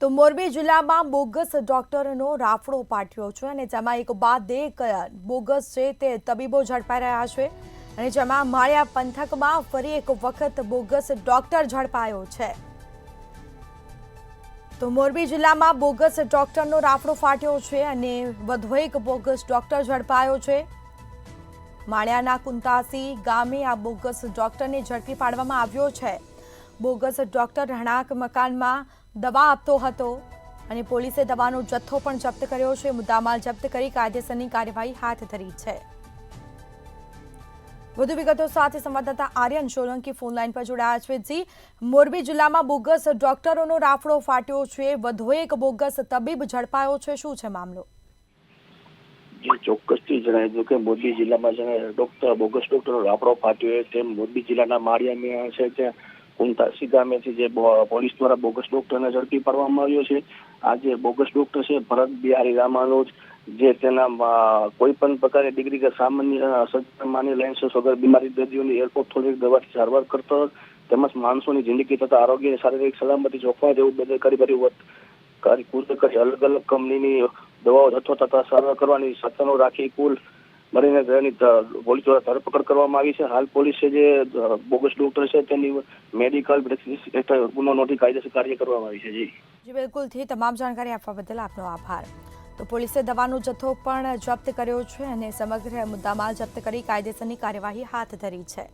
તો મોરબી જિલ્લામાં બોગસ ડોક્ટરનો રાફડો પાટ્યો છે અને જેમાં એક બાદ એક બોગસ છે તે તબીબો ઝડપાઈ રહ્યા છે અને જેમાં માળિયા પંથકમાં ફરી એક વખત બોગસ ડોક્ટર ઝડપાયો છે। તો મોરબી જિલ્લામાં બોગસ ડોક્ટરનો રાફડો ફાટ્યો છે અને વધુ એક બોગસ ડોક્ટર ઝડપાયો છે। માળિયાના કુંતાસી ગામે આ બોગસ ડોક્ટરને ઝડપી પાડવામાં આવ્યો છે। બોગસ ડોક્ટર રહેણાંક મકાનમાં દવા આપતો હતો અને પોલીસે દવાનો જથ્થો પણ જપ્ત કર્યો છે। મુદ્દામાલ જપ્ત કરી કાયદેસરની કાર્યવાહી હાથ ધરી છે। વધુ વિગતો સાથે સંવાદદાતા આર્યન સોલંકી ફોન લાઈન પર જોડાયા છે। જી, મોરબી જિલ્લામાં બોગસ ડોક્ટરોનો રાફડો ફાટ્યો છે, વધુ એક બોગસ તબીબ ઝડપાયો છે, શું છે મામલો? ચોક્કસથી જણાવ્યું કે મોરબી જિલ્લામાં બોગસ ડોક્ટરનો રાફડો ફાટ્યો છે। મોરબી જિલ્લાના માળિયા છે ત્યાં કુંતાસી ગામેથી જે પોલીસ દ્વારા બોગસ ડોક્ટરને ઝડપી પાડવામાં આવ્યો છે। આ જે બોગસ ડોક્ટર છે ભરત બિહારી રામાનુજ, જે તેના કોઈ પણ પ્રકારની ડિગ્રી કે સામાન્ય સજ્જનમાંની લાયસન્સ વગર બીમારી દર્દીઓની એલ્કોથોલિક દવાથી સારવાર કરતો તેમજ માણસોની જિંદગી તથા આરોગ્ય શારીરિક સલામતી જોખવા જેવું બેદરકારી ભર્યું અલગ અલગ કંપનીની દવાઓ જથ્થો તથા સારવાર કરવાની સત્તાનો રાખી કુલ મળીને પોલીસ દ્વારા ધરપકડ કરવામાં આવી છે। હાલ પોલીસે જે બોગસ ડોક્ટર છે તેની મેડિકલ હેઠળ ગુનો નોંધી કાયદેસર કાર્ય કરવામાં આવી છે। જી બિલકુલ, તમામ જાણકારી આપવા બદલ આપનો આભાર। તો પોલીસે દવાનો જથ્થો પણ જપ્ત કર્યો છે અને સમગ્ર મુદ્દામાલ જપ્ત કરી કાયદેસરની કાર્યવાહી હાથ ધરી છે।